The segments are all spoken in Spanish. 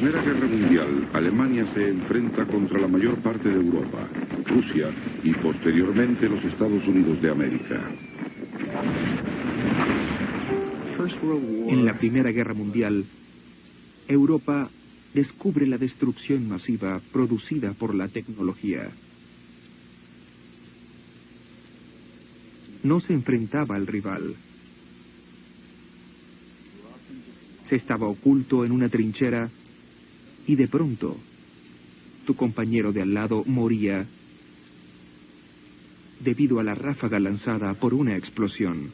Primera Guerra Mundial, Alemania se enfrenta contra la mayor parte de Europa, Rusia y posteriormente los Estados Unidos de América. En la Primera Guerra Mundial, Europa descubre la destrucción masiva producida por la tecnología. No se enfrentaba al rival. Se estaba oculto en una trinchera y de pronto tu compañero de al lado moría debido a la ráfaga lanzada por una explosión.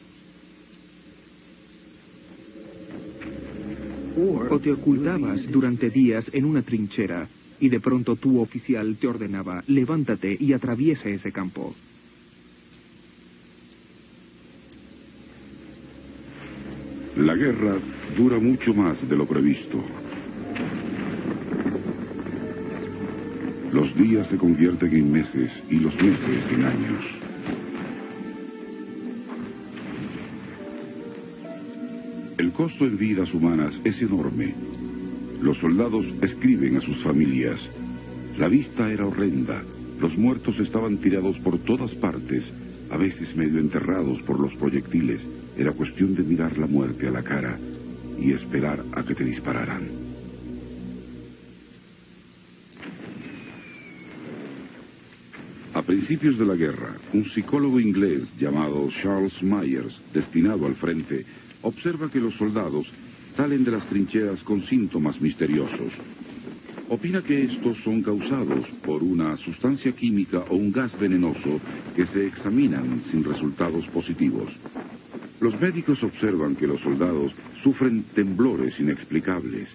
O te ocultabas durante días en una trinchera y de pronto tu oficial te ordenaba: levántate y atraviesa ese campo. La guerra dura mucho más de lo previsto. Los días se convierten en meses y los meses en años. El costo en vidas humanas es enorme. Los soldados escriben a sus familias. La vista era horrenda. Los muertos estaban tirados por todas partes, a veces medio enterrados por los proyectiles. Era cuestión de mirar la muerte a la cara y esperar a que te dispararan. A principios de la guerra, un psicólogo inglés llamado Charles Myers, destinado al frente, observa que los soldados salen de las trincheras con síntomas misteriosos. Opina que estos son causados por una sustancia química o un gas venenoso que se examinan sin resultados positivos. Los médicos observan que los soldados sufren temblores inexplicables,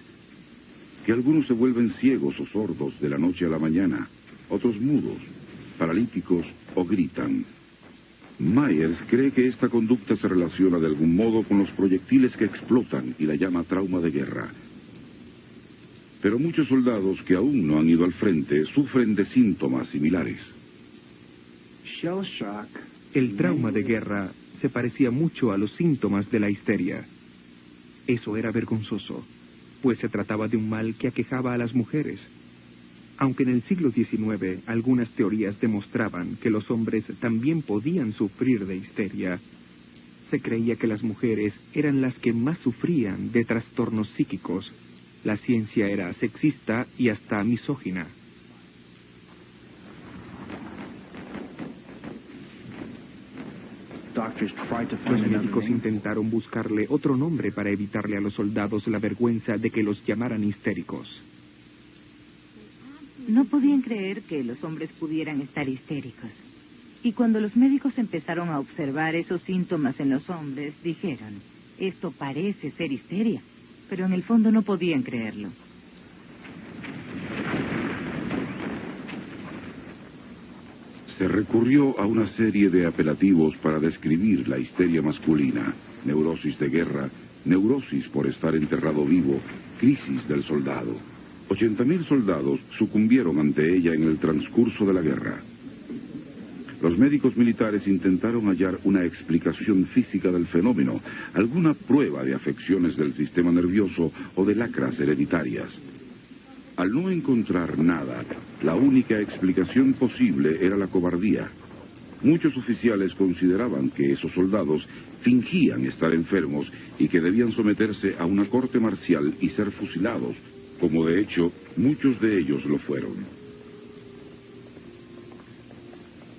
que algunos se vuelven ciegos o sordos de la noche a la mañana, otros mudos, paralíticos o gritan. Myers cree que esta conducta se relaciona de algún modo con los proyectiles que explotan y la llama trauma de guerra. Pero muchos soldados que aún no han ido al frente sufren de síntomas similares. El trauma de guerra se parecía mucho a los síntomas de la histeria. Eso era vergonzoso, pues se trataba de un mal que aquejaba a las mujeres. Aunque en el siglo XIX algunas teorías demostraban que los hombres también podían sufrir de histeria, se creía que las mujeres eran las que más sufrían de trastornos psíquicos. La ciencia era sexista y hasta misógina. Los médicos intentaron buscarle otro nombre para evitarle a los soldados la vergüenza de que los llamaran histéricos. No podían creer que los hombres pudieran estar histéricos. Y cuando los médicos empezaron a observar esos síntomas en los hombres, dijeron: esto parece ser histeria. Pero en el fondo no podían creerlo. Se recurrió a una serie de apelativos para describir la histeria masculina: neurosis de guerra, neurosis por estar enterrado vivo, crisis del soldado. 80.000 soldados sucumbieron ante ella en el transcurso de la guerra. Los médicos militares intentaron hallar una explicación física del fenómeno, alguna prueba de afecciones del sistema nervioso o de lacras hereditarias. Al no encontrar nada, la única explicación posible era la cobardía. Muchos oficiales consideraban que esos soldados fingían estar enfermos y que debían someterse a una corte marcial y ser fusilados, como de hecho muchos de ellos lo fueron.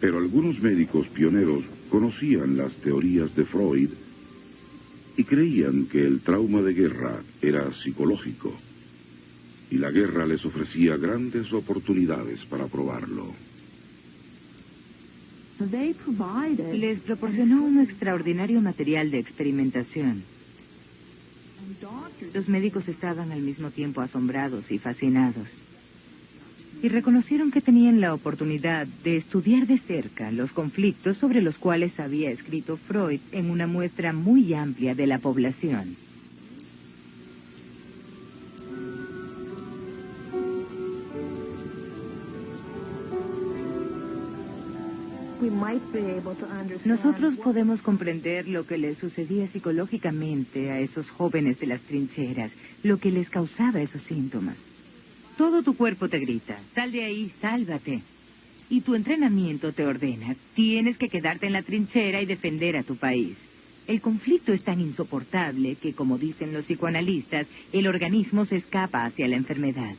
Pero algunos médicos pioneros conocían las teorías de Freud y creían que el trauma de guerra era psicológico, y la guerra les ofrecía grandes oportunidades para probarlo. Les proporcionó un extraordinario material de experimentación. Los médicos estaban al mismo tiempo asombrados y fascinados. Y reconocieron que tenían la oportunidad de estudiar de cerca los conflictos sobre los cuales había escrito Freud en una muestra muy amplia de la población. Nosotros podemos comprender lo que les sucedía psicológicamente a esos jóvenes de las trincheras, lo que les causaba esos síntomas. Todo tu cuerpo te grita, sal de ahí, sálvate. Y tu entrenamiento te ordena, tienes que quedarte en la trinchera y defender a tu país. El conflicto es tan insoportable que, como dicen los psicoanalistas, el organismo se escapa hacia la enfermedad.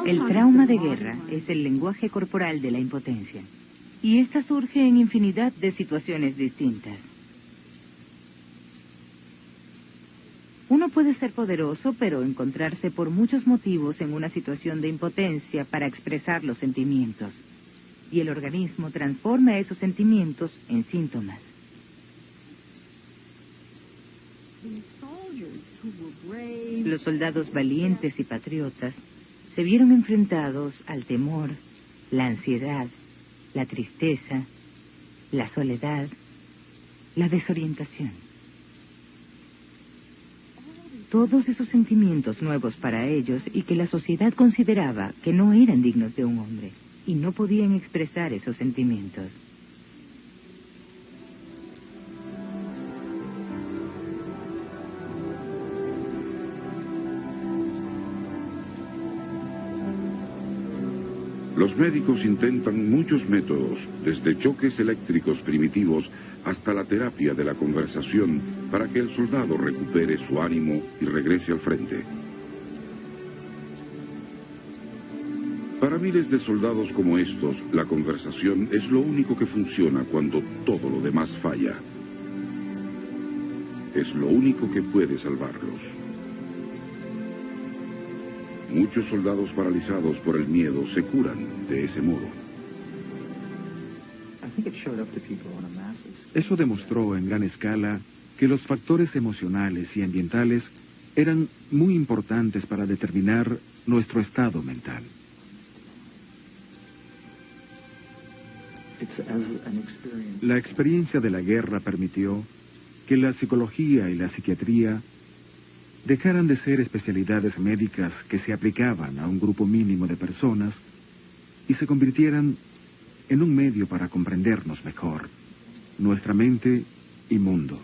El trauma de guerra es el lenguaje corporal de la impotencia. Y esta surge en infinidad de situaciones distintas. Uno puede ser poderoso, pero encontrarse por muchos motivos en una situación de impotencia para expresar los sentimientos. Y el organismo transforma esos sentimientos en síntomas. Los soldados valientes y patriotas se vieron enfrentados al temor, la ansiedad, la tristeza, la soledad, la desorientación. Todos esos sentimientos nuevos para ellos y que la sociedad consideraba que no eran dignos de un hombre y no podían expresar esos sentimientos. Los médicos intentan muchos métodos, desde choques eléctricos primitivos hasta la terapia de la conversación, para que el soldado recupere su ánimo y regrese al frente. Para miles de soldados como estos, la conversación es lo único que funciona cuando todo lo demás falla. Es lo único que puede salvarlos. Muchos soldados paralizados por el miedo se curan de ese modo. Eso demostró en gran escala que los factores emocionales y ambientales eran muy importantes para determinar nuestro estado mental. La experiencia de la guerra permitió que la psicología y la psiquiatría dejaran de ser especialidades médicas que se aplicaban a un grupo mínimo de personas y se convirtieran en un medio para comprendernos mejor, nuestra mente y mundo.